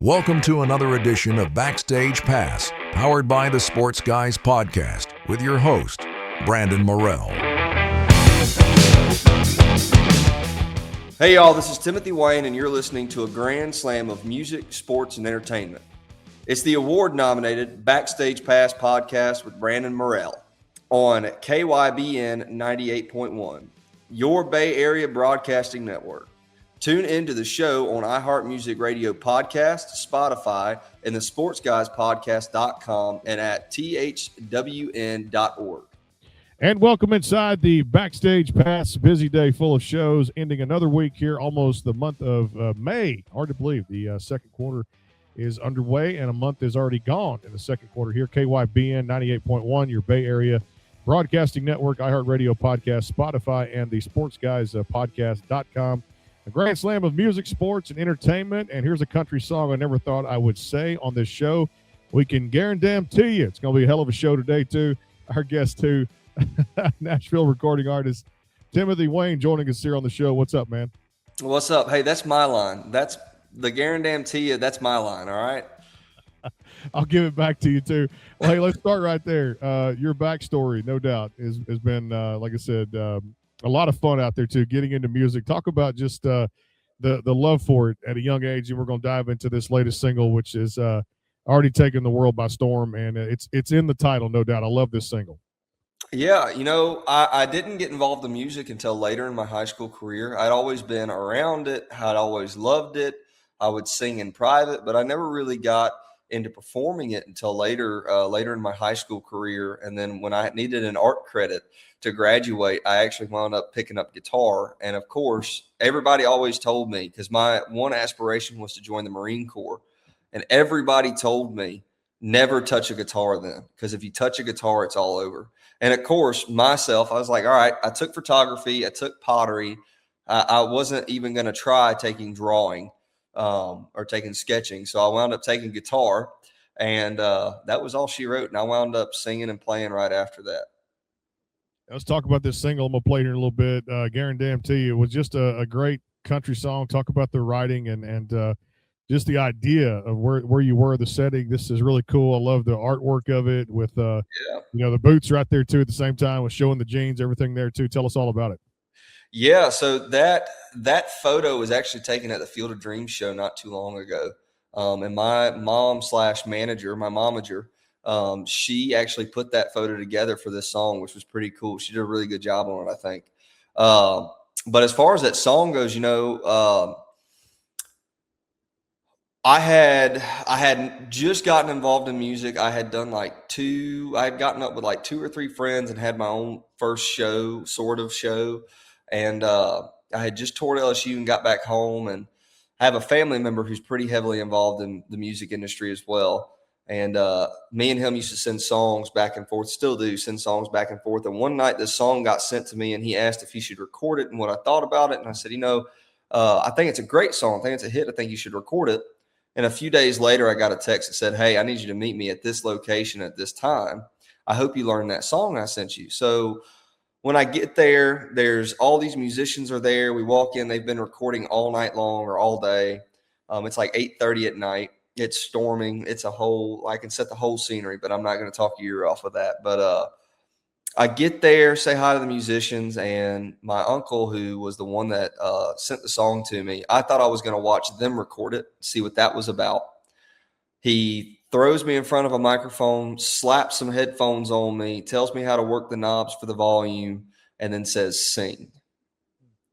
Welcome to another edition of Backstage Pass, powered by the Sports Guys Podcast, with your host, Brandon Morrell. Hey y'all, this is Timothy Wayne, and you're listening to a grand slam of music, sports, and entertainment. It's the award-nominated Backstage Pass podcast with Brandon Morrell on KYBN 98.1, your Bay Area broadcasting network. Tune into the show on iHeartMusic Radio Podcast, Spotify, and the SportsGuysPodcast.com and at thwn.org. And welcome inside the Backstage Pass. Busy day full of shows, ending another week here, almost the month of May. Hard to believe the second quarter is underway and a month is already gone in the second quarter here. KYBN 98.1, your Bay Area broadcasting network, iHeartRadio Podcast, Spotify, and the SportsGuysPodcast.com. A grand slam of music, sports, and entertainment. And here's a country song I never thought I would say on this show. We can guarantee you it's going to be a hell of a show today, too. Our guest, too, Nashville recording artist Timothy Wayne joining us here on the show. What's up, man? What's up? Hey, that's my line. That's the guarantee you. That's my line, all right? I'll give it back to you, too. Well, hey, let's start right there. Your backstory, no doubt, has been, like I said, a lot of fun out there too, getting into music. Talk about just the love for it at a young age, and we're going to dive into this latest single, which is already taken the world by storm, and it's in the title, no doubt. I love this single. Yeah, you know, I didn't get involved in music until later in my high school career. I'd always been around it. I'd always loved it. I would sing in private, but I never really got into performing it until later in my high school career. And then when I needed an art credit to graduate, I actually wound up picking up guitar. And of course, everybody always told me, because my one aspiration was to join the Marine Corps, and everybody told me never touch a guitar then, because if you touch a guitar, it's all over. And of course, myself, I was like, all right, I took photography, I took pottery. I wasn't even going to try taking drawing or taking sketching. So I wound up taking guitar, and that was all she wrote. And I wound up singing and playing right after that. Let's talk about this single. I'm going to play it in a little bit. Guarantee you, it was just a great country song. Talk about the writing and just the idea of where you were, the setting. This is really cool. I love the artwork of it with, you know, the boots right there too at the same time with showing the jeans, everything there too. Tell us all about it. Yeah, so that photo was actually taken at the Field of Dreams show not too long ago. And my mom/manager, my momager, she actually put that photo together for this song, which was pretty cool. She did a really good job on it, I think. But as far as that song goes, you know, I had just gotten involved in music. I had done I had gotten up with like 2 or 3 friends and had my own first show, sort of show. And I had just toured LSU and got back home, and I have a family member who's pretty heavily involved in the music industry as well. And me and him used to send songs back and forth, still do send songs back and forth. And one night this song got sent to me, and he asked if he should record it and what I thought about it. And I said, you know, I think it's a great song. I think it's a hit. I think you should record it. And a few days later, I got a text that said, hey, I need you to meet me at this location at this time. I hope you learned that song I sent you. So when I get there, there's all these musicians are there. We walk in. They've been recording all night long or all day. It's like 8:30 at night. It's storming. It's I can set the whole scenery, but I'm not going to talk your ear off of that. But I get there, say hi to the musicians, and my uncle, who was the one that sent the song to me, I thought I was going to watch them record it, see what that was about. He throws me in front of a microphone, slaps some headphones on me, tells me how to work the knobs for the volume, and then says, sing.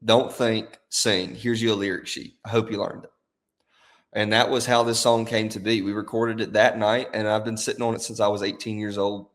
Don't think, sing. Here's your lyric sheet. I hope you learned it. And that was how this song came to be. We recorded it that night, and I've been sitting on it since I was 18 years old.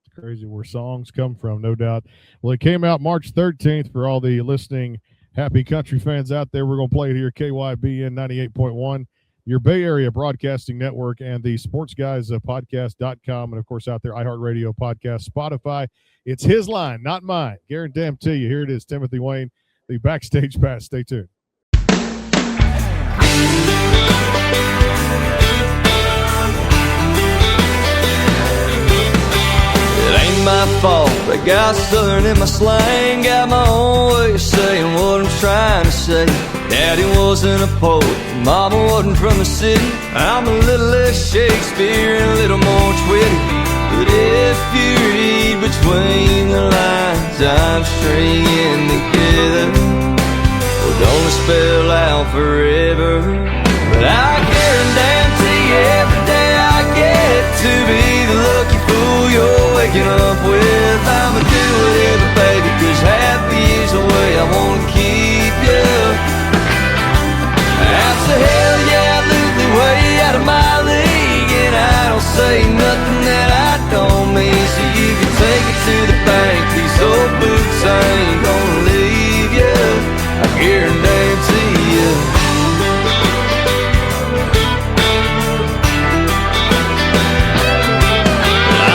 It's crazy where songs come from, no doubt. Well, it came out March 13th for all the listening happy country fans out there. We're going to play it here, KYBN 98.1. Your Bay Area Broadcasting Network, and the Sports Guys Podcast.com, and of course out there, iHeartRadio Podcast, Spotify. It's his line, not mine. Guarantee you. Here it is, Timothy Wayne, the Backstage Pass. Stay tuned. It ain't my fault, I got southern in my slang. Got my own way of saying what I'm trying to say. Daddy wasn't a poet. Mama wasn't from the city. I'm a little less Shakespeare and a little more Twitty. But if you read between the lines I'm stringing together, well, don't spell out forever. But I guarantee every day I get to be the lucky fool you're waking up with. I'ma do whatever, baby, 'cause happy is the way I wanna keep you. That's a hell yeah, absolutely way out of my league. And I don't say nothing that I don't mean. So you can take it to the bank. These old boots ain't gonna leave you, I guarantee you.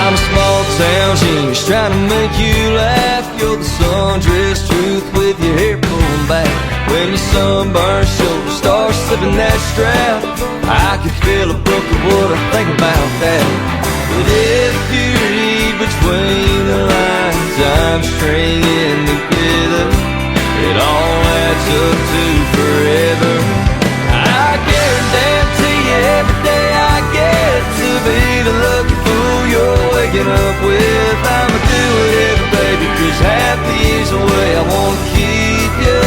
I'm a small town genius trying to make you laugh. You're the sundress truth with your hair pulled back. When your sunburned shoulder starts slipping that strap, I can feel a book of what I think about that. But if you read between the lines I'm stringing together, it all adds up to forever. I guarantee every day I get to be the lucky fool you're waking up with. I'ma do whatever, baby, 'cause happy is the way I wanna keep you.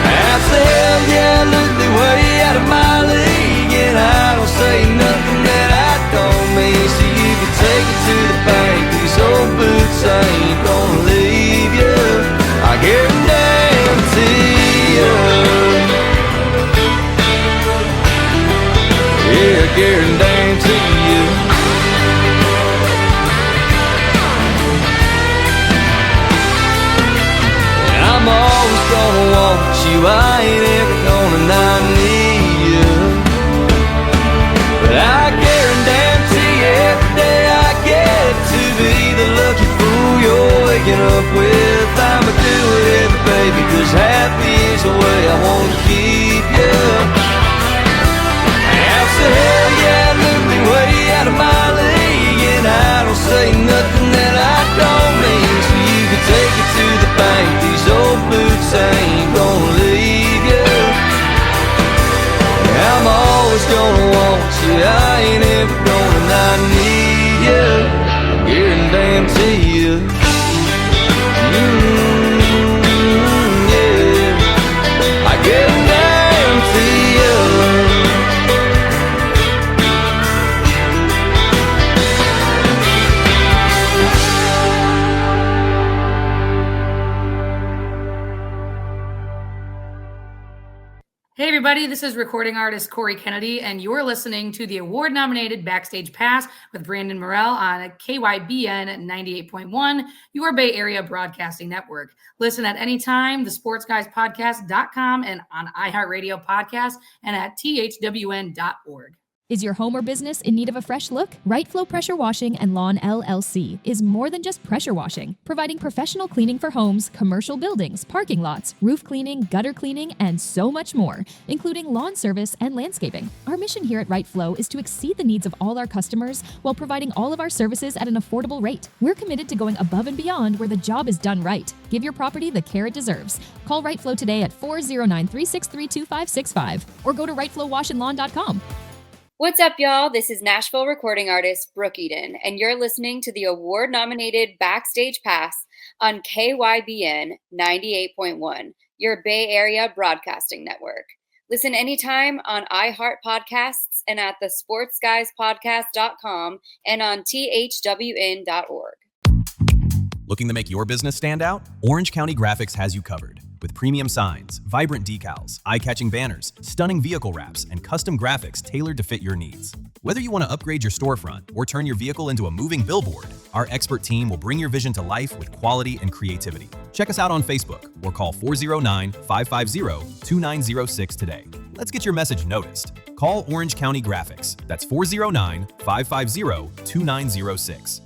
That's the hell yeah, look the way out of my league. And I don't say nothing that I don't mean. So you can take it to the bank. These old boots ain't gonna leave you, I guarantee you. Yeah, I guarantee you. I'm always gonna want you, I ain't ever gonna not need you. But I guarantee every day I get to be the lucky fool you're waking up with. I'ma do whatever, baby, 'cause happy is the way I wanna keep you. That's the hell yeah, look me way out of my league. And I don't say nothing that I don't mean. So you can take it to the bank. These old boots ain't gonna leave you. I'm always gonna want you, I ain't ever gonna not need you, guarantee you. Yeah, I guarantee you. Hey everybody, this is recording artist Corey Kennedy, and you're listening to the award-nominated Backstage Pass with Brandon Morrell on KYBN 98.1, your Bay Area Broadcasting Network. Listen at any time, thesportsguyspodcast.com, and on iHeartRadio Podcast, and at thwn.org. Is your home or business in need of a fresh look? Right Flow Pressure Washing and Lawn LLC is more than just pressure washing, providing professional cleaning for homes, commercial buildings, parking lots, roof cleaning, gutter cleaning, and so much more, including lawn service and landscaping. Our mission here at Right Flow is to exceed the needs of all our customers while providing all of our services at an affordable rate. We're committed to going above and beyond where the job is done right. Give your property the care it deserves. Call Right Flow today at 409-363-2565 or go to rightflowwashandlawn.com. What's up, y'all? This is Nashville recording artist Brooke Eden, and you're listening to the award-nominated Backstage Pass on KYBN 98.1, your Bay Area Broadcasting Network. Listen anytime on iHeart Podcasts and at thesportsguyspodcast.com and on thwn.org. Looking to make your business stand out? Orange County Graphics has you covered. With premium signs, vibrant decals, eye-catching banners, stunning vehicle wraps, and custom graphics tailored to fit your needs. Whether you want to upgrade your storefront or turn your vehicle into a moving billboard, our expert team will bring your vision to life with quality and creativity. Check us out on Facebook or call 409-550-2906 today. Let's get your message noticed. Call Orange County Graphics. That's 409-550-2906.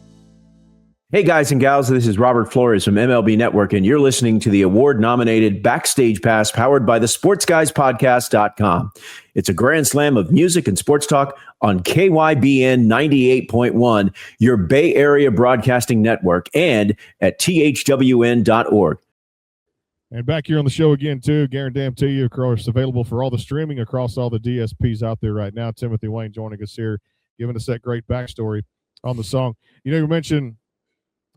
Hey guys and gals, this is Robert Flores from MLB Network, and you're listening to the award-nominated Backstage Pass powered by the SportsGuysPodcast.com. It's a grand slam of music and sports talk on KYBN 98.1, your Bay Area Broadcasting Network, and at thwn.org. And back here on the show again, too, guarantee you, of course, available for all the streaming across all the DSPs out there right now. Timothy Wayne joining us here, giving us that great backstory on the song. You mentioned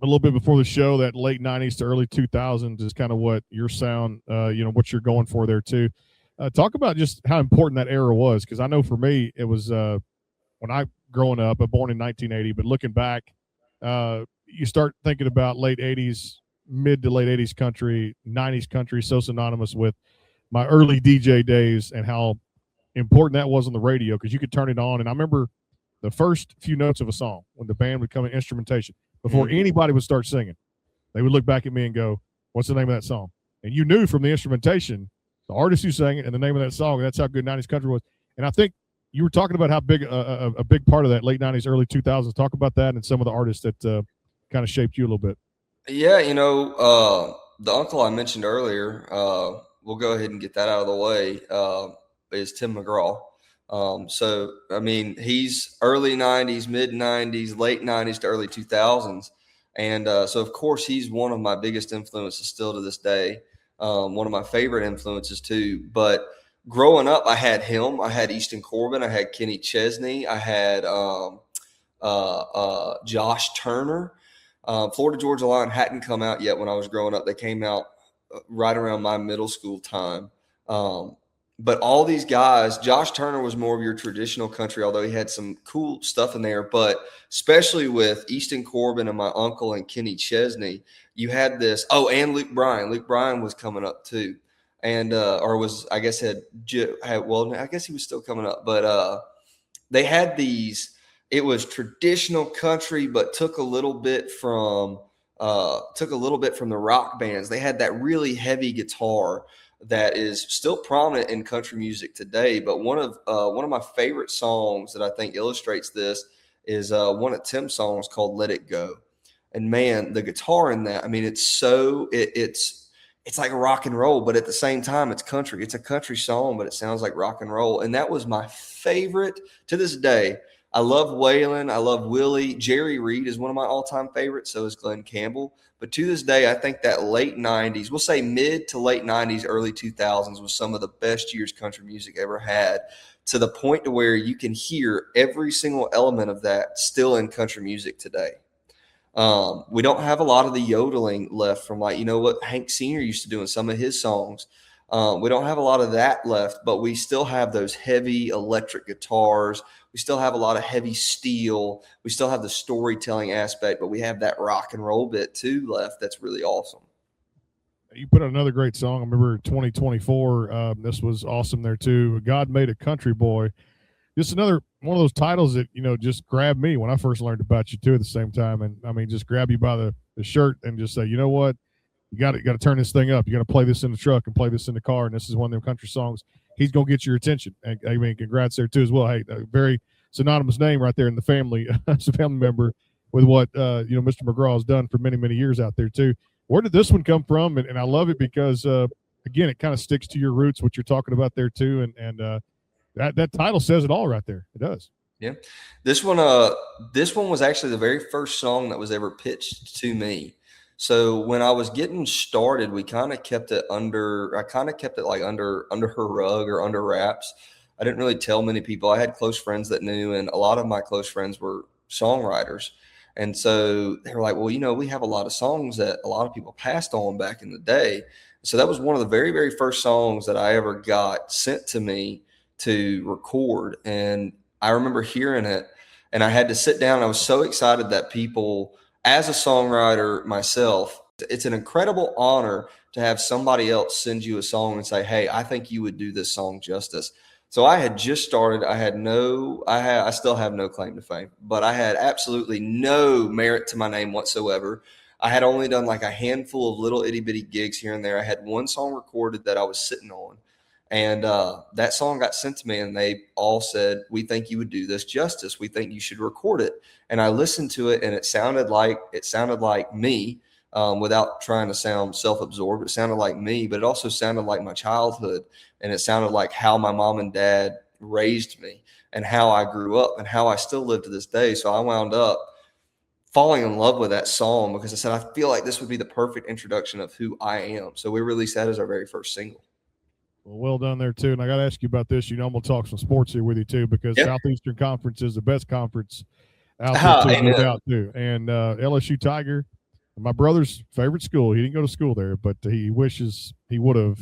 a little bit before the show that late 90s to early 2000s is kind of what your sound, what you're going for there, too. Talk about just how important that era was, because I know for me, it was when I growing up, I'm born in 1980, but looking back, you start thinking about late 80s, mid to late 80s country, 90s country, so synonymous with my early DJ days and how important that was on the radio, because you could turn it on. And I remember the first few notes of a song when the band would come in instrumentation before anybody would start singing. They would look back at me and go, "What's the name of that song?" And you knew from the instrumentation, the artist who sang it and the name of that song. That's how good 90s country was. And I think you were talking about how big a big part of that late 90s, early 2000s. Talk about that and some of the artists that kind of shaped you a little bit. Yeah, the uncle I mentioned earlier, we'll go ahead and get that out of the way, is Tim McGraw. He's early 90s, mid 90s, late 90s to early 2000s. And so, of course, he's one of my biggest influences still to this day. One of my favorite influences, too. But growing up, I had him. I had Easton Corbin. I had Kenny Chesney. I had Josh Turner. Florida Georgia Line hadn't come out yet when I was growing up. They came out right around my middle school time. But all these guys, Josh Turner was more of your traditional country, although he had some cool stuff in there. But especially with Easton Corbin and my uncle and Kenny Chesney, you had this. Oh, and Luke Bryan. Luke Bryan was coming up too. And I guess I guess he was still coming up. But they had these. It was traditional country, but took a little bit from the rock bands. They had that really heavy guitar that is still prominent in country music today. But one of my favorite songs that I think illustrates this is one of Tim's songs called "Let It Go." And man, the guitar in that, I mean, it's like rock and roll, but at the same time, it's country. It's a country song, but it sounds like rock and roll. And that was my favorite to this day. I love Waylon. I love Willie. Jerry Reed is one of my all-time favorites. So is Glenn Campbell. But to this day, I think that late 90s, we'll say mid to late 90s, early 2000s was some of the best years country music ever had, to the point to where you can hear every single element of that still in country music today. We don't have a lot of the yodeling left from what Hank Sr. used to do in some of his songs. We don't have a lot of that left, but we still have those heavy electric guitars. We still have a lot of heavy steel. We still have the storytelling aspect, but we have that rock and roll bit too left. That's really awesome. You put out another great song. I remember 2024. This was awesome there too. God Made a Country Boy. Just another one of those titles that, just grabbed me when I first learned about you too at the same time. And I mean, just grab you by the shirt and just say, you know what? You got to turn this thing up. You got to play this in the truck and play this in the car. And this is one of them country songs. He's going to get your attention. And I mean, congrats there too as well. Hey, a very synonymous name right there in the family. As a family member with what, Mr. McGraw has done for many, many years out there too. Where did this one come from? And I love it because, again, it kind of sticks to your roots, what you're talking about there too. And that title says it all right there. It does. Yeah. This one was actually the very first song that was ever pitched to me. So when I was getting started, I kind of kept it under her rug or under wraps. I didn't really tell many people. I had close friends that knew, and a lot of my close friends were songwriters. And so they were like, well, we have a lot of songs that a lot of people passed on back in the day. So that was one of the very, very first songs that I ever got sent to me to record. And I remember hearing it, and I had to sit down. I was so excited that people, as a songwriter myself, it's an incredible honor to have somebody else send you a song and say, hey, I think you would do this song justice. So I had just started. I still have no claim to fame, but I had absolutely no merit to my name whatsoever. I had only done like a handful of little itty bitty gigs here and there. I had one song recorded that I was sitting on, and that song got sent to me, and they all said, we think you would do this justice. We think you should record it. And I listened to it, and it sounded like me, without trying to sound self-absorbed. It sounded like me, but it also sounded like my childhood, and it sounded like how my mom and dad raised me and how I grew up and how I still live to this day. So I wound up falling in love with that song because I said, I feel like this would be the perfect introduction of who I am. So we released that as our very first single. Well done there too. And I got to ask you about this. I'm going to talk some sports here with you too, because Southeastern Conference is the best conference out there too, no doubt too. And LSU Tiger, my brother's favorite school. He didn't go to school there, but he wishes he would have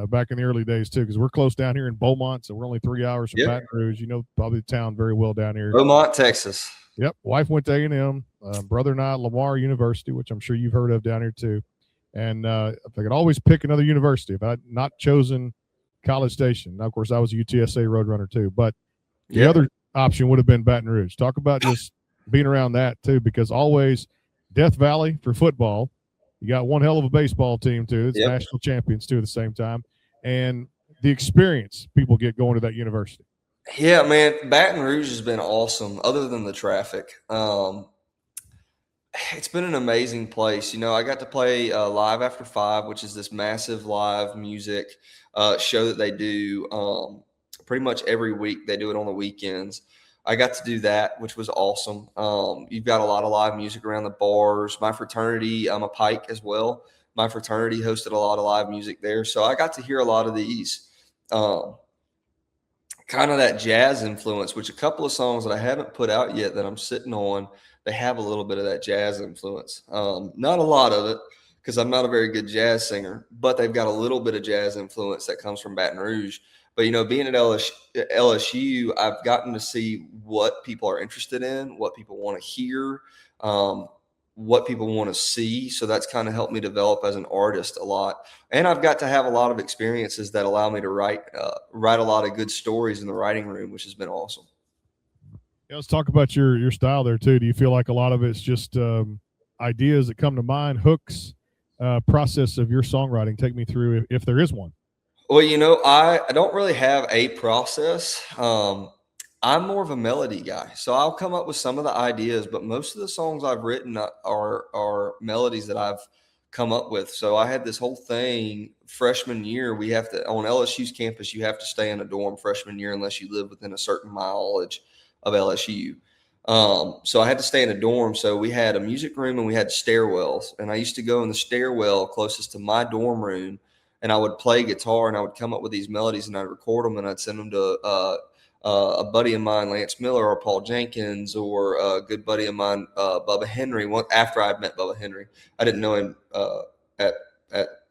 back in the early days too, because we're close down here in Beaumont, so we're only 3 hours from Baton Rouge. Probably the town very well down here. Beaumont, Texas. Yep. Wife went to A&M. Brother and I, Lamar University, which I'm sure you've heard of down here too. And if I could always pick another university, if I had not chosen College Station. Now, of course, I was a UTSA Roadrunner too, but the other option would have been Baton Rouge. Talk about just being around that too, because always Death Valley for football. You got one hell of a baseball team too. It's national champions too at the same time. And the experience people get going to that university. Yeah, man, Baton Rouge has been awesome other than the traffic. It's been an amazing place. I got to play Live After 5, which is this massive live music show that they do pretty much every week. They do it on the weekends. I got to do that, which was awesome. You've got a lot of live music around the bars. My fraternity, I'm a Pike as well. My fraternity hosted a lot of live music there. So I got to hear a lot of these kind of that jazz influence, which a couple of songs that I haven't put out yet that I'm sitting on, they have a little bit of that jazz influence. Not a lot of it because I'm not a very good jazz singer, but they've got a little bit of jazz influence that comes from Baton Rouge. But, being at LSU, I've gotten to see what people are interested in, what people want to hear, what people want to see. So that's kind of helped me develop as an artist a lot. And I've got to have a lot of experiences that allow me to write a lot of good stories in the writing room, which has been awesome. Yeah, let's talk about your style there too. Do you feel like a lot of it's just ideas that come to mind, hooks, process of your songwriting? Take me through if there is one. Well, I don't really have a process. I'm more of a melody guy. So I'll come up with some of the ideas, but most of the songs I've written are melodies that I've come up with. So I had this whole thing freshman year. We have to, on LSU's campus, you have to stay in a dorm freshman year unless you live within a certain mileage of LSU. So I had to stay in a dorm. So we had a music room and we had stairwells. And I used to go in the stairwell closest to my dorm room, and I would play guitar and I would come up with these melodies and I'd record them and I'd send them to a buddy of mine, Lance Miller, or Paul Jenkins, or a good buddy of mine, Bubba Henry. After I'd met Bubba Henry, I didn't know him at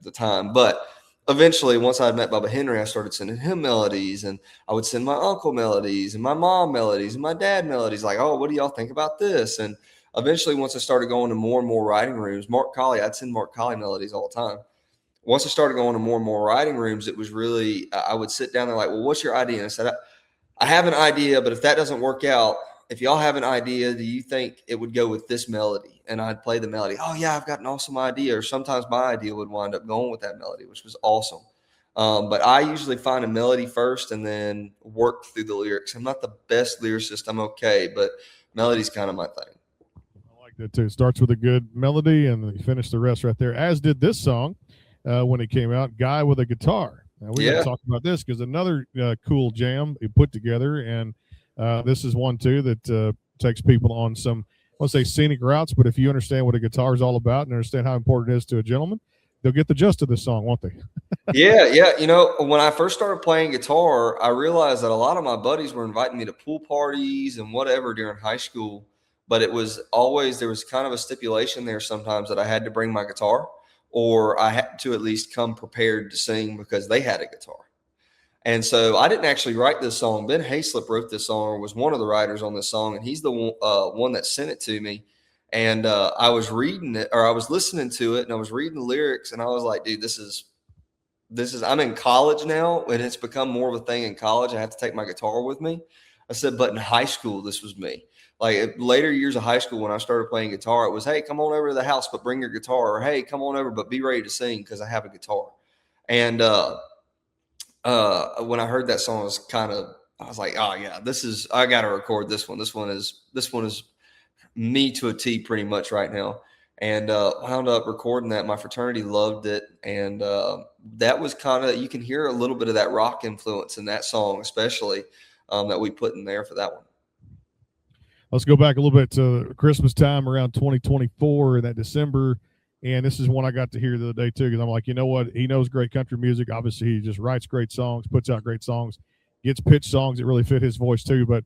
the time, but eventually, once I had met Bubba Henry, I started sending him melodies, and I would send my uncle melodies and my mom melodies and my dad melodies. Like, oh, what do y'all think about this? And eventually, once I started going to more and more writing rooms, I'd send Mark Colley melodies all the time. Once I started going to more and more writing rooms, it was really, I would sit down there like, well, what's your idea? And I said, I have an idea, but if that doesn't work out, if y'all have an idea, do you think it would go with this melody? And I'd play the melody. Oh, yeah, I've got an awesome idea. Or sometimes my idea would wind up going with that melody, which was awesome. But I usually find a melody first and then work through the lyrics. I'm not the best lyricist. I'm okay, but melody's kind of my thing. I like that too. It starts with a good melody and then you finish the rest right there, as did this song when it came out, Guy with a Guitar. Now, we're going to talk about this because another cool jam you put together, and this is one too that takes people on some, I won't say scenic routes, but if you understand what a guitar is all about and understand how important it is to a gentleman, they'll get the gist of this song, won't they? Yeah. When I first started playing guitar, I realized that a lot of my buddies were inviting me to pool parties and whatever during high school, but there was kind of a stipulation there sometimes that I had to bring my guitar, or I had to at least come prepared to sing because they had a guitar. And so I didn't actually write this song. Ben Hayslip wrote this song, or was one of the writers on this song, and he's the one that sent it to me. And I was reading it, or I was listening to it, and I was reading the lyrics, and I was like, dude, this is. I'm in college now, and it's become more of a thing in college. I have to take my guitar with me. I said, but in high school, this was me. Like later years of high school, when I started playing guitar, it was, hey, come on over to the house, but bring your guitar, or hey, come on over, but be ready to sing because I have a guitar. And when I heard that song, I was like, oh yeah, I got to record this one. This one is me to a T pretty much right now. And wound up recording that. My fraternity loved it. And that was you can hear a little bit of that rock influence in that song, especially that we put in there for that one. Let's go back a little bit to Christmas time around 2024, that December. And this is one I got to hear the other day, too, because I'm like, you know what? He knows great country music. Obviously, he just writes great songs, puts out great songs, gets pitched songs that really fit his voice, too. But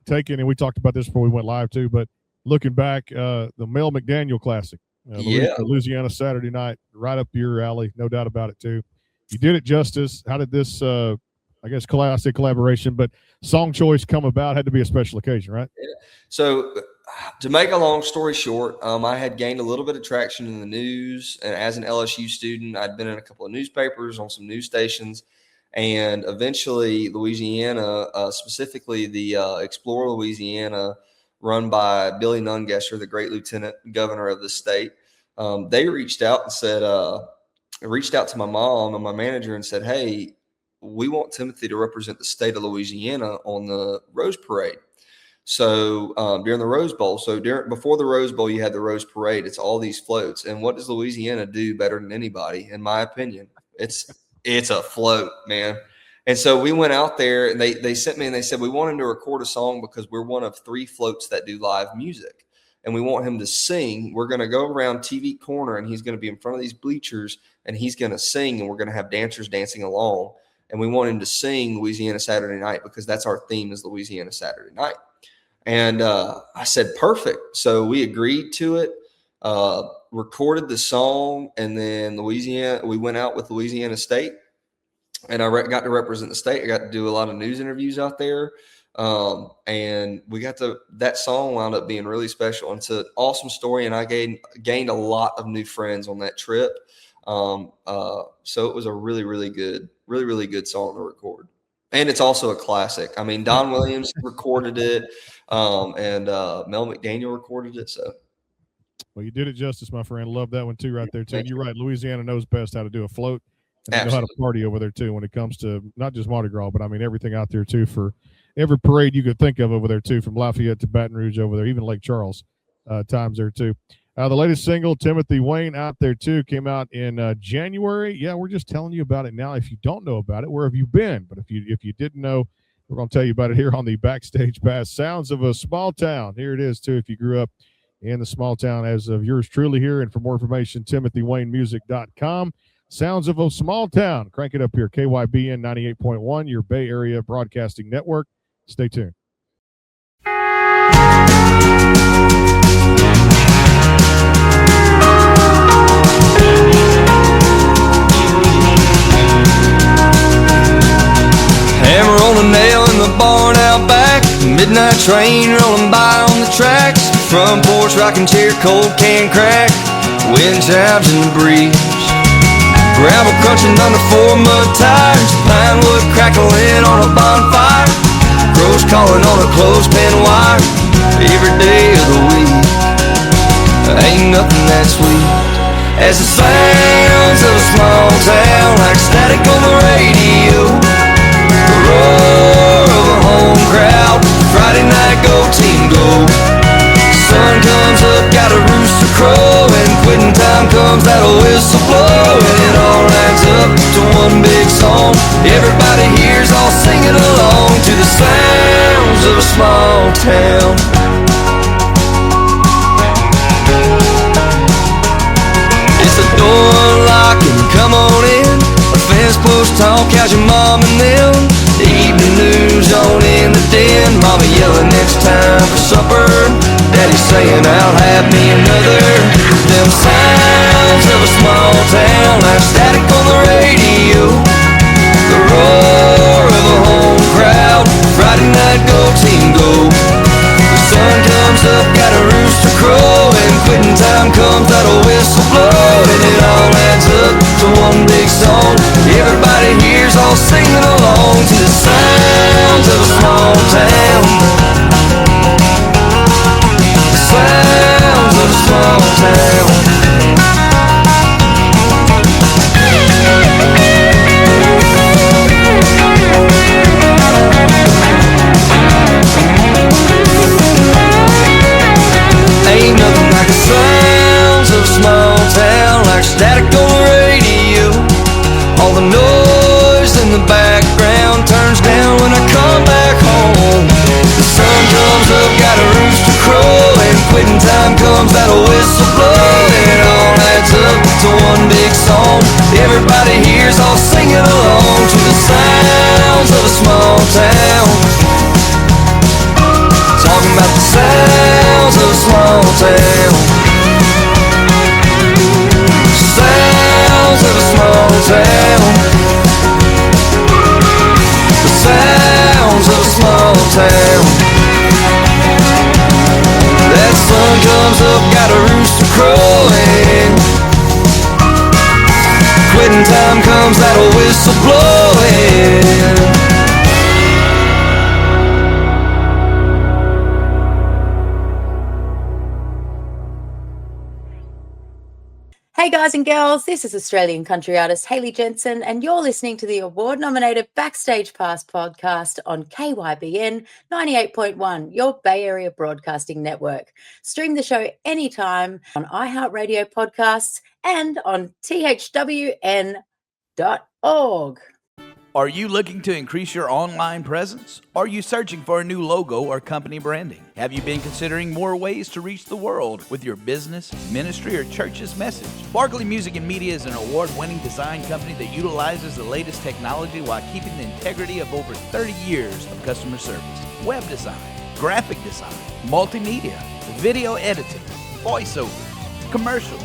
taking, and we talked about this before we went live, too, but looking back, the Mel McDaniel Classic, Louisiana Saturday night, right up your alley, no doubt about it, too. You did it justice. How did this, I guess I say collaboration, but song choice come about? Had to be a special occasion, right? Yeah. So to make a long story short, I had gained a little bit of traction in the news, and as an LSU student, I'd been in a couple of newspapers, on some news stations, and eventually Louisiana, specifically the Explore Louisiana, run by Billy Nungesser, the great lieutenant governor of the state. They reached out and said, reached out to my mom and my manager and said, hey, we want Timothy to represent the state of Louisiana on the Rose Parade. So during the Rose Bowl, before the Rose Bowl, you had the Rose Parade. It's all these floats. And what does Louisiana do better than anybody, in my opinion? It's a float, man. And so we went out there, and they sent me and they said, we want him to record a song because we're one of 3 floats that do live music. And we want him to sing. We're going to go around TV Corner, and he's going to be in front of these bleachers, and he's going to sing, and we're going to have dancers dancing along. And we want him to sing Louisiana Saturday Night because that's our theme, is Louisiana Saturday Night. And I said, perfect. So we agreed to it, recorded the song, and then we went out with Louisiana State, and I got to represent the state. I got to do a lot of news interviews out there. And we that song wound up being really special. And it's an awesome story. And I gained a lot of new friends on that trip. So it was a really, really good song to record. And it's also a classic. I mean, Don Williams recorded it, and Mel McDaniel recorded it. So, well, you did it justice, my friend. Love that one too, right there too. And you're right. Louisiana knows best how to do a float, and they know how to party over there too. When it comes to not just Mardi Gras, but I mean everything out there too, for every parade you could think of over there too, from Lafayette to Baton Rouge over there, even Lake Charles times there too. The latest single, Timothy Wayne, out there too, came out in January. Yeah, we're just telling you about it now. If you don't know about it, where have you been? But if you didn't know, we're going to tell you about it here on the Backstage Pass. Sounds of a Small Town. Here it is too, if you grew up in the small town as of yours truly here. And for more information, TimothyWayneMusic.com. Sounds of a Small Town. Crank it up here, KYBN 98.1, your Bay Area Broadcasting Network. Stay tuned. Hammer on a nail in the barn out back, midnight train rolling by on the tracks, front porch rocking chair, cold can crack, wind chimes in the breeze, gravel crunching under 4 mud tires, pine wood crackling on a bonfire, crows calling on a clothespin wire, every day of the week, ain't nothing that sweet, as the sounds of a small town like static on the radio. The roar of a home crowd, Friday night go team go. Sun comes up, got a rooster crow, and quitting time comes, that'll whistle blow, and it all adds up to one big song. Everybody hears all singing along to the sounds of a small town. It's a door unlocking, come on in. A fence post talk, how's your mom and them? The evening news on in the den. Mama yelling, it's time for supper. Daddy saying, I'll have me another. Them sounds of a small town like static on the radio. The roar of a home crowd, Friday night go team go. The sun comes up, got a rooster crow, and quitting time comes, that'll whistle blow, and it all adds up to one big song. Everybody hears all singing along to the sounds of a small town. The sounds of a small town. are crowing. Quitting time comes, that old whistle blowing. Hey guys and girls, this is Australian country artist Hayley Jensen, and you're listening to the award-nominated Backstage Pass podcast on KYBN 98.1, your Bay Area Broadcasting Network. Stream the show anytime on iHeartRadio podcasts and on thwn.org. Are you looking to increase your online presence? Are you searching for a new logo or company branding? Have you been considering more ways to reach the world with your business, ministry, or church's message? Barkley Music and Media is an award-winning design company that utilizes the latest technology while keeping the integrity of over 30 years of customer service. Web design, graphic design, multimedia, video editing, voiceovers, commercials,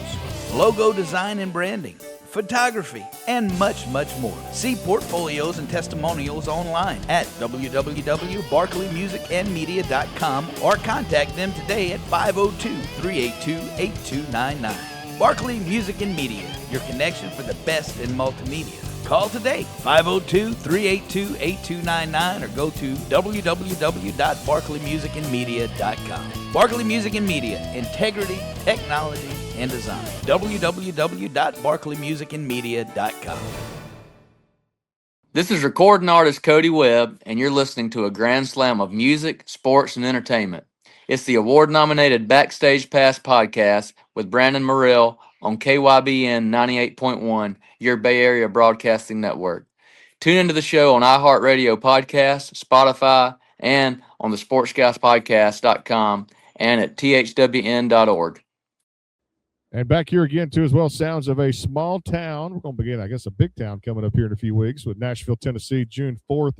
logo design and branding, photography, and much, much more. See portfolios and testimonials online at www.barkleymusicandmedia.com or contact them today at 502-382-8299. Barkley Music and Media, your connection for the best in multimedia. Call today, 502-382-8299, or go to www.barkleymusicandmedia.com. Barkley Music and Media, integrity, technology, and design. www.barkleymusicandmedia.com. This is recording artist Cody Webb, and you're listening to a grand slam of music, sports, and entertainment. It's the award-nominated Backstage Pass podcast with Brandon Morrell on KYBN 98.1, your Bay Area Broadcasting Network. Tune into the show on iHeartRadio Podcast, Spotify, and on the sportsguyspodcast.com and at thwn.org. And back here again, too, as well, sounds of a small town. We're going to begin, I guess, a big town coming up here in a few weeks with Nashville, Tennessee, June 4th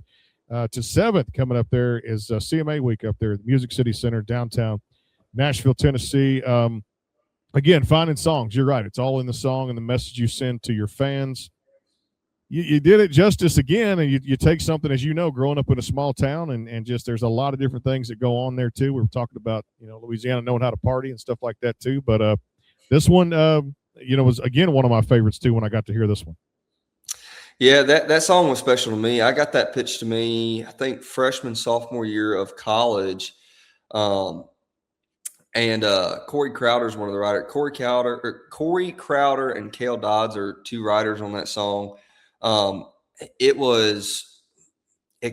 to 7th. Coming up there is CMA Week up there at the Music City Center, downtown Nashville, Tennessee. Again, finding songs. You're right. It's all in the song and the message you send to your fans. You did it justice again, and you take something, as you know, growing up in a small town, and just there's a lot of different things that go on there, too. We were talking about, Louisiana knowing how to party and stuff like that, too. But this one, was, again, one of my favorites, too, when I got to hear this one. Yeah, that song was special to me. I got that pitched to me, I think, freshman, sophomore year of college. And Corey Crowder is one of the writers. Corey Crowder and Cale Dodds are two writers on that song. It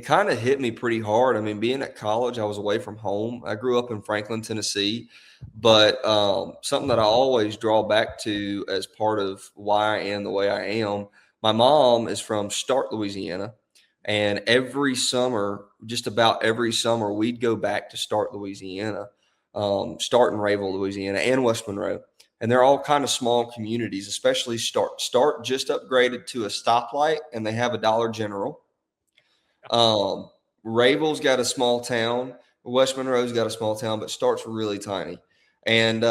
kind of hit me pretty hard. I mean, being at college, I was away from home. I grew up in Franklin, Tennessee, but something that I always draw back to as part of why I am the way I am. My mom is from Start, Louisiana, and every summer, just about every summer, we'd go back to Start, Louisiana. Start in Rayville, Louisiana, and West Monroe. And they're all kind of small communities, especially Start. Start just upgraded to a stoplight, and they have a Dollar General. Rayville's got a small town. West Monroe's got a small town, but Start's really tiny. And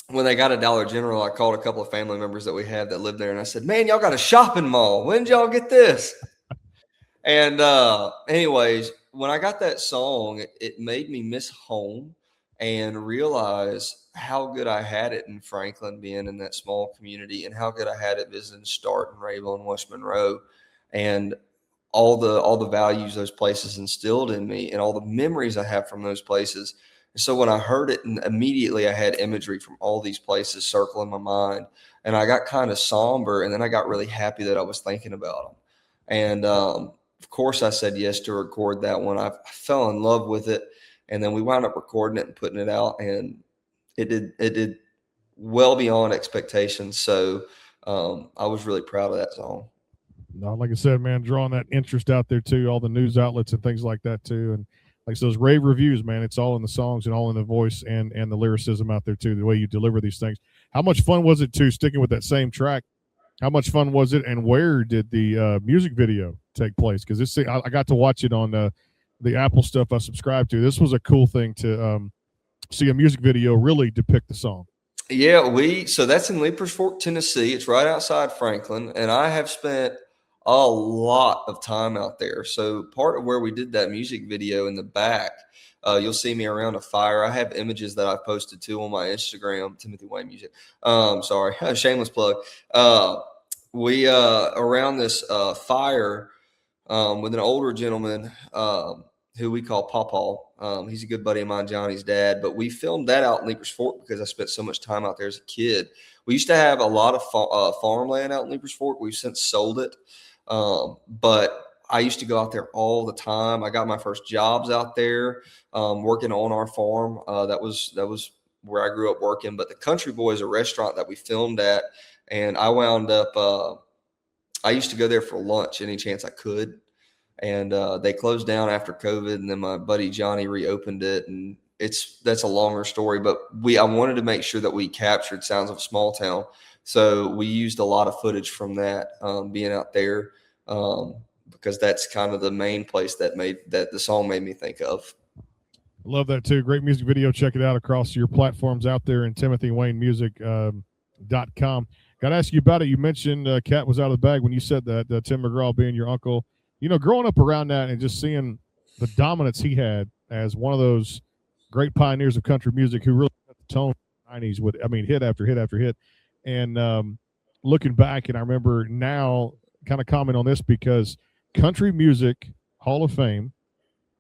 when they got a Dollar General, I called a couple of family members that we had that lived there, and I said, "Man, y'all got a shopping mall. When did y'all get this?" And anyways, when I got that song, it made me miss home and realize how good I had it in Franklin, being in that small community, and how good I had it visiting Start and Rayville and West Monroe, and all the values those places instilled in me, and all the memories I have from those places. And so when I heard it, and immediately I had imagery from all these places circling my mind, and I got kind of somber, and then I got really happy that I was thinking about them. And of course, I said yes to record that one. I fell in love with it, and then we wound up recording it and putting it out, and it did well beyond expectations. So I was really proud of that song. No, like I said, man, drawing that interest out there too, all the news outlets and things like that too, and like those rave reviews, man, it's all in the songs and all in the voice and the lyricism out there too, the way you deliver these things. How much fun was it too, sticking with that same track? How much fun was it, and where did the music video take place? Because I got to watch it on the Apple stuff I subscribed to. This was a cool thing to see a music video really depict the song. Yeah, so that's in Leapers Fork, Tennessee. It's right outside Franklin, and I have spent a lot of time out there. So part of where we did that music video in the back, you'll see me around a fire. I have images that I've posted too on my Instagram, Timothy Wayne Music. Sorry, shameless plug. We around this fire with an older gentleman who we call Pawpaw. He's a good buddy of mine, Johnny's dad. But we filmed that out in Leapers Fork because I spent so much time out there as a kid. We used to have a lot of farmland out in Leapers Fork. We've since sold it. But I used to go out there all the time. I got my first jobs out there working on our farm. That was where I grew up working. But the Country Boy is a restaurant that we filmed at. And I wound up I used to go there for lunch any chance I could. And they closed down after COVID. And then my buddy Johnny reopened it. And that's a longer story. But I wanted to make sure that we captured sounds of a small town. So we used a lot of footage from that being out there because that's kind of the main place that the song made me think of. I love that too. Great music video. Check it out across your platforms out there in TimothyWayneMusic.com. Got to ask you about it. You mentioned Cat was out of the bag when you said that Tim McGraw being your uncle. You know, growing up around that and just seeing the dominance he had as one of those great pioneers of country music who really set the tone in the 90s with, hit after hit after hit. And looking back, and I remember now kind of comment on this because Country Music Hall of Fame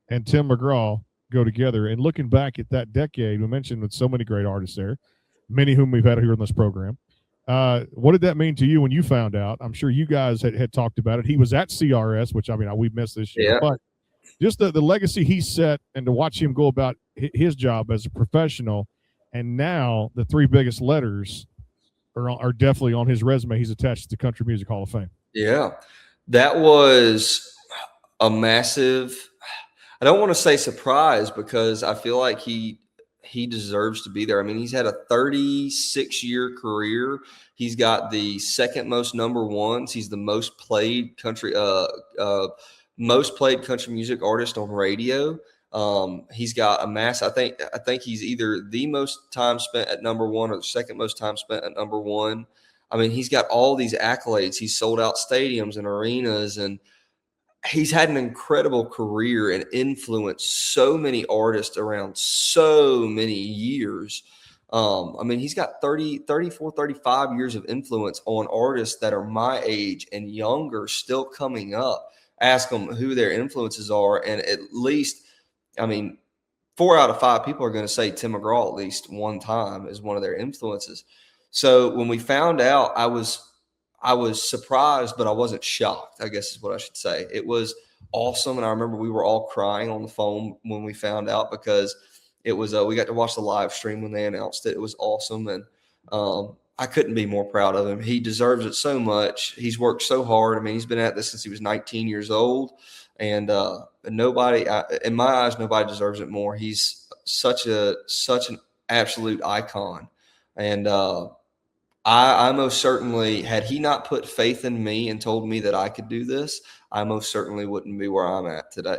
and Tim McGraw go together. And looking back at that decade, we mentioned with so many great artists there, many whom we've had here on this program. What did that mean to you when you found out? I'm sure you guys had talked about it. He was at CRS, which we missed this year, but just the legacy he set and to watch him go about his job as a professional. And now the three biggest letters are definitely on his resume. He's attached to the Country Music Hall of Fame. Yeah, that was a massive, I don't want to say surprise because I feel like he deserves to be there. I mean, he's had a 36-year career. He's got the second most number ones. He's the most played country music artist on radio. He's got a mass. I think he's either the most time spent at number one or the second most time spent at number one. I mean, he's got all these accolades. He's sold out stadiums and arenas, and he's had an incredible career and influenced so many artists around so many years. He's got 34, 35 years of influence on artists that are my age and younger still coming up. Ask them who their influences are. And at least, 4 out of 5 people are going to say Tim McGraw at least one time is one of their influences. So when we found out, I was surprised, but I wasn't shocked, I guess is what I should say. It was awesome. And I remember we were all crying on the phone when we found out because it was, we got to watch the live stream when they announced it. It was awesome. And I couldn't be more proud of him. He deserves it so much. He's worked so hard. He's been at this since he was 19 years old. And nobody, in my eyes, nobody deserves it more. He's such an absolute icon. And I most certainly, had he not put faith in me and told me that I could do this, I most certainly wouldn't be where I'm at today.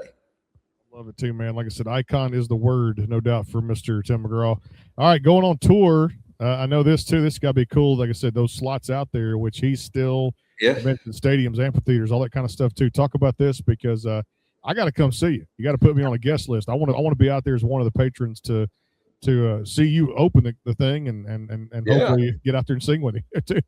Love it too, man. Like I said, icon is the word, no doubt, for Mr. Tim McGraw. All right, going on tour. I know this too. This got to be cool. Like I said, those slots out there, which he's still mentioned stadiums, amphitheaters, all that kind of stuff too. Talk about this because I got to come see you. You got to put me on a guest list. I want to be out there as one of the patrons to see you open the thing and hopefully get out there and sing with you too.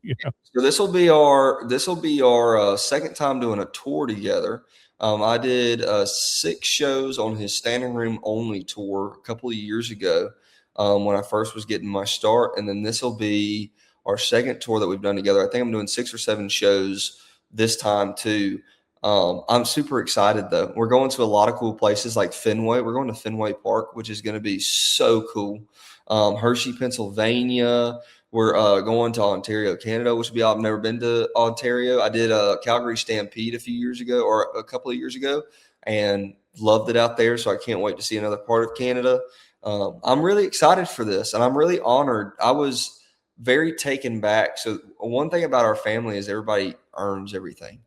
So this will be our second time doing a tour together. I did 6 shows on his standing room only tour a couple of years ago when I first was getting my start, and then this will be our second tour that we've done together. I think I'm doing 6 or 7 shows this time too. I'm super excited though. We're going to a lot of cool places like Fenway. We're going to Fenway Park, which is going to be so cool. Hershey, Pennsylvania. We're going to Ontario, Canada, which will be, I've never been to Ontario. I did a Calgary Stampede a couple of years ago and loved it out there. So I can't wait to see another part of Canada. I'm really excited for this and I'm really honored. I was very taken back. So one thing about our family is everybody earns everything.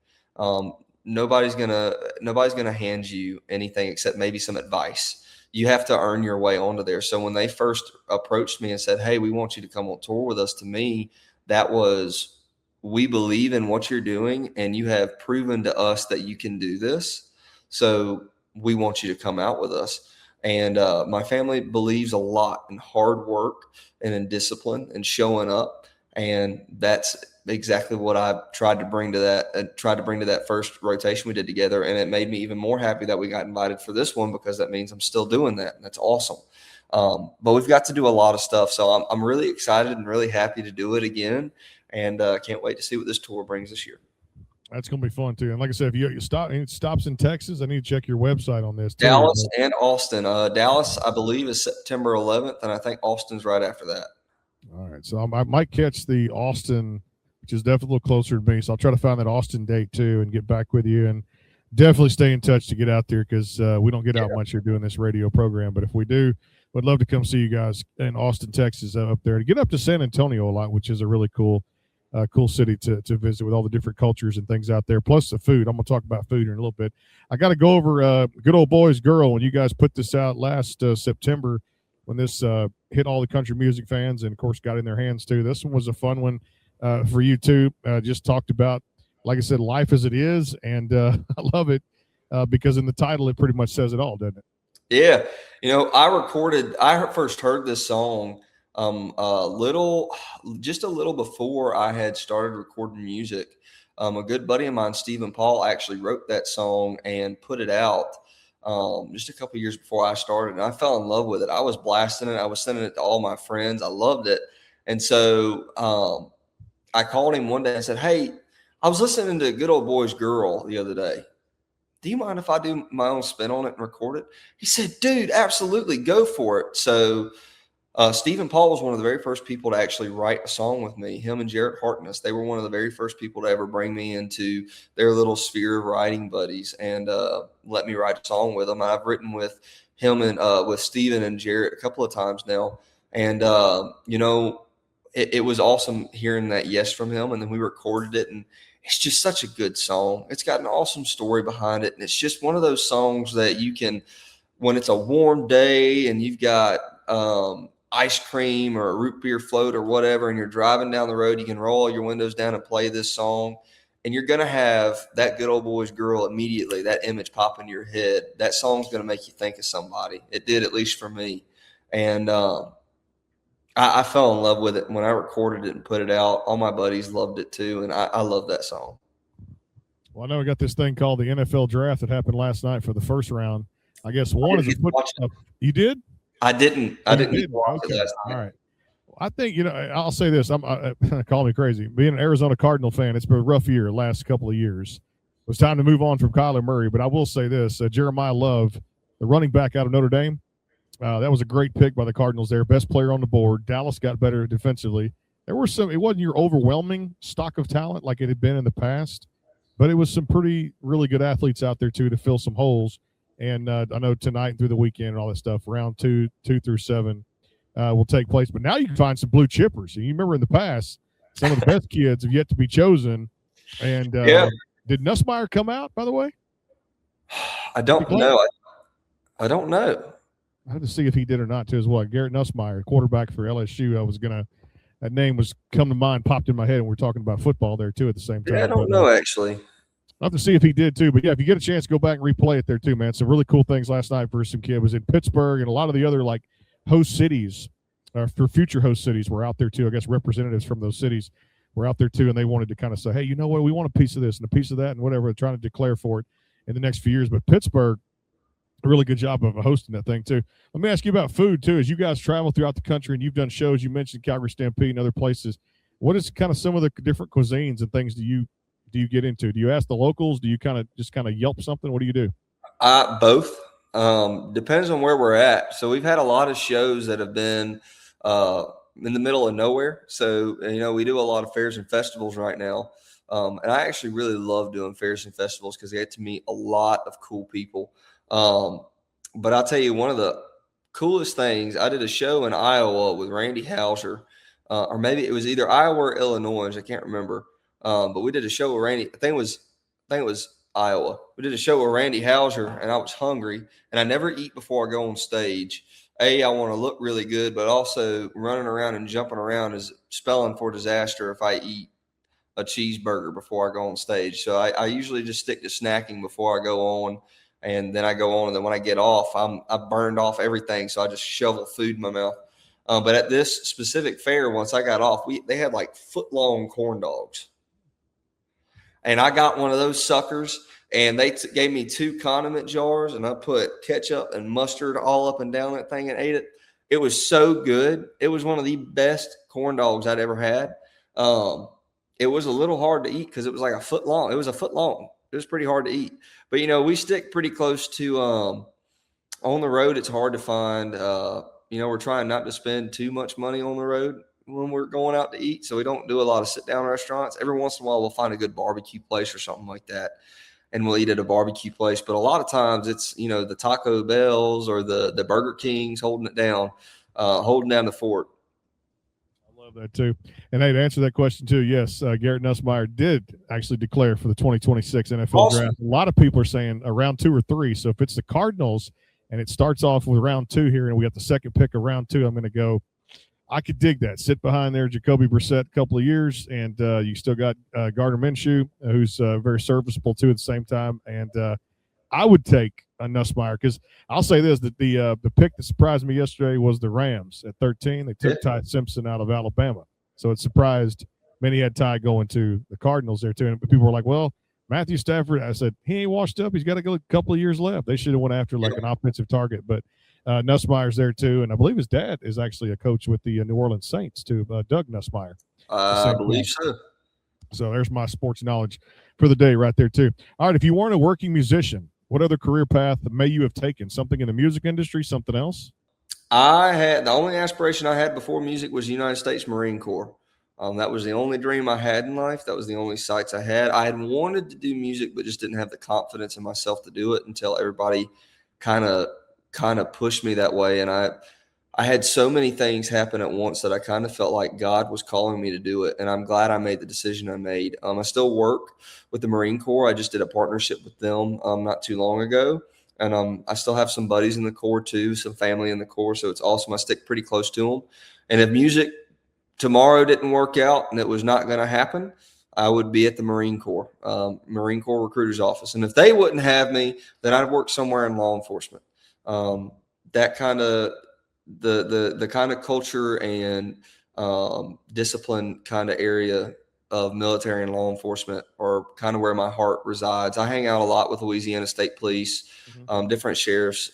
Nobody's gonna hand you anything except maybe some advice. You have to earn your way onto there. So when they first approached me and said, "Hey, we want you to come on tour with us," to me, that was we believe in what you're doing, and you have proven to us that you can do this. So we want you to come out with us. And my family believes a lot in hard work and in discipline and showing up. And that's exactly what I tried to bring to that first rotation we did together. And it made me even more happy that we got invited for this one, because that means I'm still doing that. And that's awesome. But we've got to do a lot of stuff. So I'm really excited and really happy to do it again. And can't wait to see what this tour brings this year. That's going to be fun too. And like I said, if you stops in Texas, I need to check your website on this too. Dallas and Austin. Dallas, I believe, is September 11th, and I think Austin's right after that. All right, so I might catch the Austin, which is definitely a little closer to me. So I'll try to find that Austin date too and get back with you, and definitely stay in touch to get out there, because we don't get out much here doing this radio program. But if we do, would love to come see you guys in Austin, Texas, up there, to get up to San Antonio a lot, which is a really cool city to visit with all the different cultures and things out there, plus the food. I'm going to talk about food in a little bit. I got to go over Good Old Boys Girl. When you guys put this out last September, when this hit all the country music fans and, of course, got in their hands too. This one was a fun one for you too. Just talked about, like I said, life as it is, and I love it because in the title it pretty much says it all, doesn't it? Yeah. I first heard this song just a little before I had started recording music. A good buddy of mine, Stephen Paul, actually wrote that song and put it out just a couple years before I started, and I fell in love with it. I was blasting it. I was sending it to all my friends. I loved it. And so I called him one day and said, "Hey, I was listening to Good Old Boys Girl the other day. Do you mind if I do my own spin on it and record it?" He said, "Dude, absolutely, go for it." So Stephen Paul was one of the very first people to actually write a song with me. Him and Jarrett Harkness, they were one of the very first people to ever bring me into their little sphere of writing buddies and let me write a song with them. I've written with him and with Stephen and Jarrett a couple of times now. And, it was awesome hearing that yes from him. And then we recorded it, and it's just such a good song. It's got an awesome story behind it. And it's just one of those songs that you can, when it's a warm day and you've got ice cream or a root beer float or whatever, and you're driving down the road, you can roll your windows down and play this song, and you're going to have that Good Old Boys Girl immediately, that image pop into your head. That song's going to make you think of somebody. It did, at least for me. And I fell in love with it when I recorded it and put it out. All my buddies loved it too, and I love that song. Well, I know we got this thing called the NFL Draft that happened last night for the first round. I guess one is you did? I didn't. I didn't watch okay. it last night. All right. I think, I'll say this. Call me crazy. Being an Arizona Cardinal fan, it's been a rough year, last couple of years. It was time to move on from Kyler Murray, but I will say this. Jeremiah Love, the running back out of Notre Dame, that was a great pick by the Cardinals there. Best player on the board. Dallas got better defensively. It wasn't your overwhelming stock of talent like it had been in the past, but it was some really good athletes out there too to fill some holes. And I know tonight and through the weekend and all that stuff, round 2 through 7 will take place. But now you can find some blue chippers. And you remember in the past, some of the best kids have yet to be chosen. And did Nussmeier come out, by the way? I don't know. I don't know. I had to see if he did or not too as well. Garrett Nussmeier, quarterback for LSU. That name was come to mind, popped in my head, and we're talking about football there too at the same time. Yeah, I don't know actually. I'll have to see if he did too. But yeah, if you get a chance, go back and replay it there too, man. Some really cool things last night for some kid. It was in Pittsburgh, and a lot of the other like host cities, for future host cities, were out there too. I guess representatives from those cities were out there too, and they wanted to kind of say, hey, you know what, we want a piece of this and a piece of that and whatever. They're trying to declare for it in the next few years. But Pittsburgh, a really good job of hosting that thing too. Let me ask you about food too. As you guys travel throughout the country and you've done shows, you mentioned Calgary Stampede and other places. What is kind of some of the different cuisines and things do you get into? Do you ask the locals? Do you kind of Yelp something? What do you do? Both. Depends on where we're at. So we've had a lot of shows that have been in the middle of nowhere. So, we do a lot of fairs and festivals right now. And I actually really love doing fairs and festivals because I get to meet a lot of cool people. But I'll tell you, one of the coolest things, I did a show in Iowa with Randy Houser, or maybe it was either Iowa or Illinois. I can't remember. But we did a show with Randy. I think it was Iowa. We did a show with Randy Houser, and I was hungry, and I never eat before I go on stage. I want to look really good, but also running around and jumping around is spelling for disaster if I eat. a cheeseburger before I go on stage. So I usually just stick to snacking before I go on, and then I go on. And then when I get off, I've burned off everything. So I just shovel food in my mouth. But at this specific fair, once I got off, they had like foot-long corn dogs. And I got one of those suckers, and they gave me 2 condiment jars, and I put ketchup and mustard all up and down that thing and ate it. It was so good. It was one of the best corn dogs I'd ever had. It was a little hard to eat because it was like a foot long. It was a foot long. It was pretty hard to eat. But, we stick pretty close to on the road. It's hard to find. We're trying not to spend too much money on the road when we're going out to eat. So we don't do a lot of sit-down restaurants. Every once in a while, we'll find a good barbecue place or something like that, and we'll eat at a barbecue place. But a lot of times it's, the Taco Bells or the Burger Kings holding it down, holding down the fort. I love that too. And hey, to answer that question too, yes, Garrett Nussmeier did actually declare for the 2026 NFL draft. A lot of people are saying around 2 or 3. So if it's the Cardinals and it starts off with round 2 here and we got the second pick of round 2, I'm going to go. I could dig that. Sit behind there, Jacoby Brissett, a couple of years, and you still got Gardner Minshew, who's very serviceable too at the same time. And I would take a Nussmeier because I'll say this: that the pick that surprised me yesterday was the Rams at 13. They took Ty Simpson out of Alabama, so it surprised many. Had Ty going to the Cardinals there too, and people were like, "Well, Matthew Stafford." I said he ain't washed up. He's got a couple of years left. They should have went after like an offensive target, but. Nussmeier's there too, and I believe his dad is actually a coach with the New Orleans Saints too, Doug Nussmeier. I believe so. So there's my sports knowledge for the day right there too. All right, if you weren't a working musician, what other career path may you have taken? Something in the music industry, something else? The only aspiration I had before music was United States Marine Corps. That was the only dream I had in life. That was the only sights I had. I had wanted to do music, but just didn't have the confidence in myself to do it until everybody kind of pushed me that way. And I had so many things happen at once that I kind of felt like God was calling me to do it. And I'm glad I made the decision I made. I still work with the Marine Corps. I just did a partnership with them not too long ago. And I still have some buddies in the Corps too, some family in the Corps. So it's awesome. I stick pretty close to them. And if music tomorrow didn't work out and it was not going to happen, I would be at the Marine Corps recruiter's office. And if they wouldn't have me, then I'd work somewhere in law enforcement. That kind of the kind of culture and discipline kind of area of military and law enforcement are kind of where my heart resides. I hang out a lot with Louisiana State Police, different sheriffs,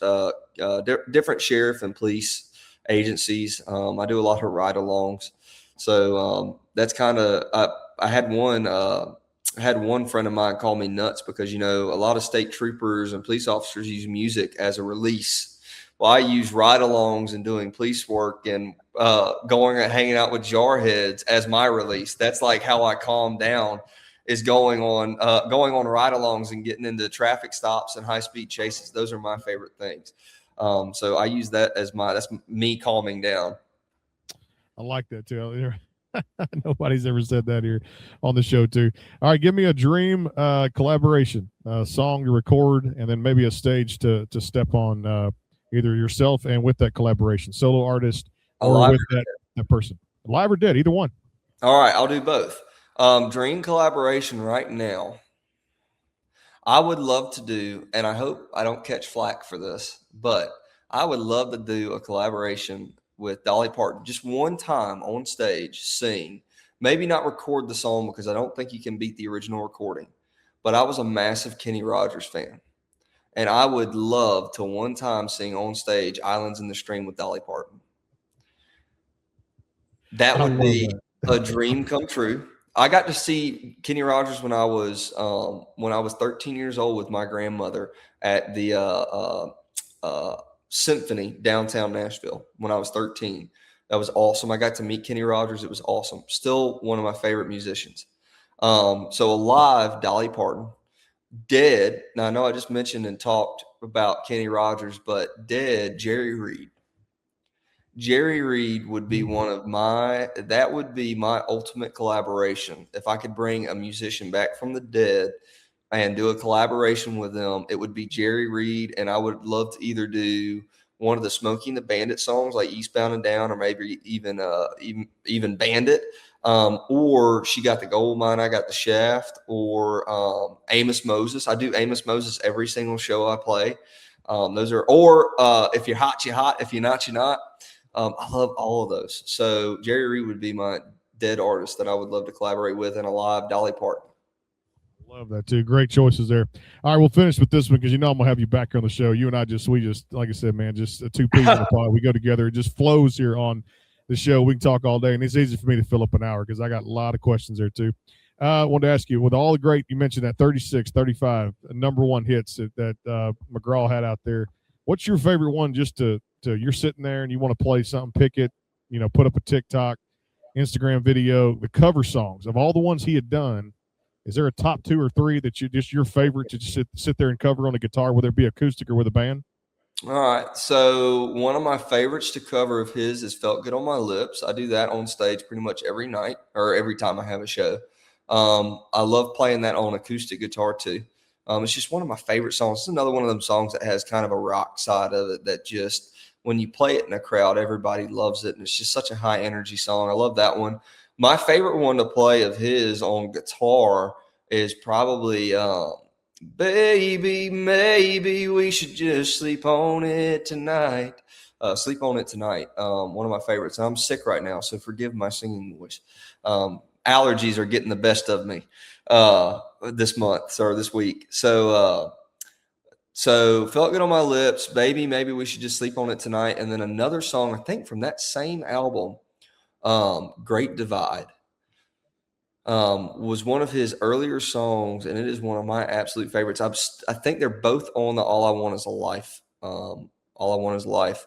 different sheriff and police agencies. I do a lot of ride-alongs. So that's kind of I had one friend of mine call me nuts because, a lot of state troopers and police officers use music as a release. Well, I use ride-alongs and doing police work and going and hanging out with jarheads as my release. That's like how I calm down, is going on ride-alongs and getting into traffic stops and high-speed chases. Those are my favorite things. So I use that as that's me calming down. I like that too. Nobody's ever said that here on the show too. All right, give me a dream collaboration, song to record, and then maybe a stage to step on, either yourself and with that collaboration, solo artist or with that person. Live or dead, either one. All right, I'll do both. Dream collaboration right now. I would love to do, and I hope I don't catch flack for this, but I would love to do a collaboration with Dolly Parton, just one time on stage, sing, maybe not record the song because I don't think you can beat the original recording, but I was a massive Kenny Rogers fan. And I would love to one time sing on stage Islands in the Stream with Dolly Parton. That would be a dream come true. I got to see Kenny Rogers when I was 13 years old with my grandmother at the Symphony downtown Nashville when I was 13. That was awesome. I got to meet Kenny Rogers. It was awesome. Still one of my favorite musicians. So alive, Dolly Parton. Dead. Now I know I just mentioned and talked about Kenny Rogers, but dead, Jerry Reed. Jerry Reed would be that would be my ultimate collaboration. If I could bring a musician back from the dead and do a collaboration with them, it would be Jerry Reed. And I would love to either do one of the Smokey and the Bandit songs like Eastbound and Down, or maybe even Bandit. Or She Got the Gold Mine, I Got the Shaft, or Amos Moses. I do Amos Moses every single show I play. Those are, or If You're Hot, You're Hot. If You're Not, You're Not. I love all of those. So Jerry Reed would be my dead artist that I would love to collaborate with, and alive, Dolly Parton. Love that too. Great choices there. All right, we'll finish with this one because I'm gonna have you back on the show. You and I we just like I said, man, just two peas in the pod. We go together. It just flows here on the show. We can talk all day, and it's easy for me to fill up an hour because I got a lot of questions there too. I wanted to ask you, with all the great, you mentioned that 36, 35 number one hits that McGraw had out there. What's your favorite one? Just to you're sitting there and you want to play something, pick it, put up a TikTok, Instagram video, the cover songs of all the ones he had done. Is there a top 2 or 3 that your favorite to just sit there and cover on a guitar, whether it be acoustic or with a band? All right. So one of my favorites to cover of his is Felt Good on My Lips. I do that on stage pretty much every night or every time I have a show. I love playing that on acoustic guitar too. It's just one of my favorite songs. It's another one of them songs that has kind of a rock side of it that just, when you play it in a crowd, everybody loves it. And it's just such a high energy song. I love that one. My favorite one to play of his on guitar is probably Baby, maybe we should just sleep on it tonight. Sleep on It Tonight. One of my favorites. I'm sick right now, so forgive my singing voice. Allergies are getting the best of me this month or this week. So Felt Good on My Lips, Baby, maybe we should just sleep on it tonight. And then another song, I think from that same album, Great Divide, was one of his earlier songs, and it is one of my absolute favorites. I think they're both on the All I Want Is a Life. All I Want Is Life.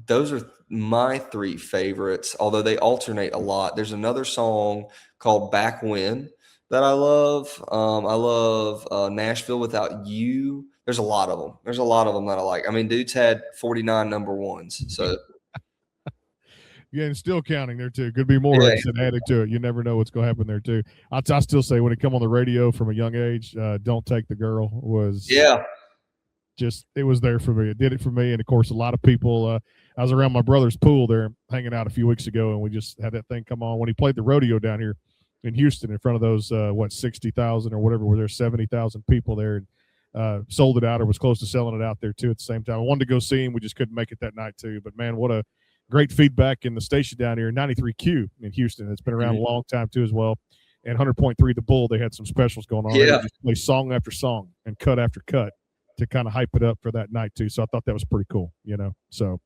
Those are my 3 favorites, although they alternate a lot. There's another song called Back When that I love. I love Nashville Without You. There's a lot of them. There's a lot of them that I like. I mean, dude's had 49 number ones. So yeah, and still counting there too. Could be more, like I said, added to it. You never know what's going to happen there too. I still say when it come on the radio from a young age, Don't Take the Girl was just, it was there for me. It did it for me. And of course, a lot of people, I was around my brother's pool there hanging out a few weeks ago, and we just had that thing come on when he played the rodeo down here in Houston in front of those, 60,000 or whatever, were there 70,000 people there, and sold it out or was close to selling it out there too at the same time. I wanted to go see him. We just couldn't make it that night too, but man, what a great feedback in the station down here, 93Q in Houston. It's been around a long time too as well. And 100.3 The Bull, they had some specials going on. Yeah. They just play song after song and cut after cut to kind of hype it up for that night too. So I thought that was pretty cool, So,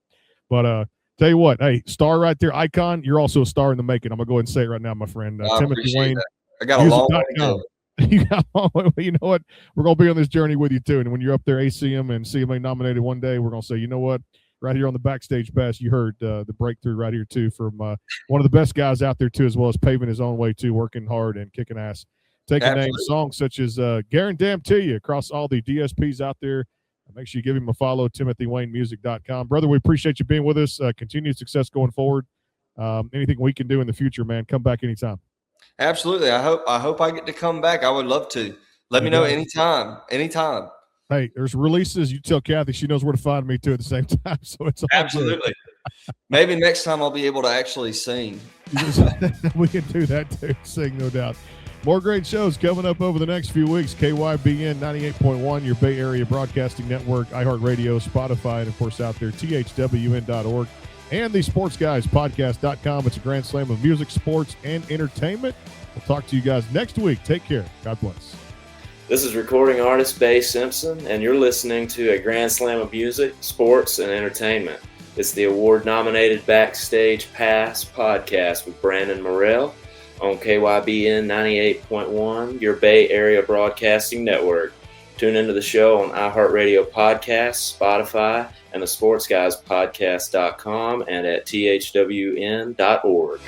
but tell you what, hey, star right there, icon. You're also a star in the making. I'm gonna go ahead and say it right now, my friend. Timothy Wayne. That. I got a long way to go. You got a long way. You know what? We're gonna be on this journey with you too. And when you're up there, ACM and CMA nominated one day, we're gonna say, you know what? Right here on the Backstage Pass, you heard the breakthrough right here too from one of the best guys out there too, as well as paving his own way too, working hard and kicking ass. Taking names, songs such as Guaranteed to You across all the DSPs out there. Make sure you give him a follow, TimothyWayneMusic.com. Brother, we appreciate you being with us. Continued success going forward. Anything we can do in the future, man, come back anytime. Absolutely. I hope I get to come back. I would love to. Let me know anytime. Hey, there's releases. You tell Kathy, she knows where to find me too at the same time. So it's all absolutely. Maybe next time I'll be able to actually sing. We can do that too. Sing, no doubt. More great shows coming up over the next few weeks. KYBN 98.1, your Bay Area Broadcasting Network, iHeartRadio, Spotify, and of course out there, THWN.org, and the SportsGuysPodcast.com. It's a grand slam of music, sports, and entertainment. We'll talk to you guys next week. Take care. God bless. This is recording artist Bay Simpson, and you're listening to a grand slam of music, sports, and entertainment. It's the award-nominated Backstage Pass podcast with Brandon Morrell on KYBN 98.1, your Bay Area Broadcasting Network. Tune into the show on iHeartRadio Podcasts, Spotify, and the SportsGuysPodcast.com and at THWN.org.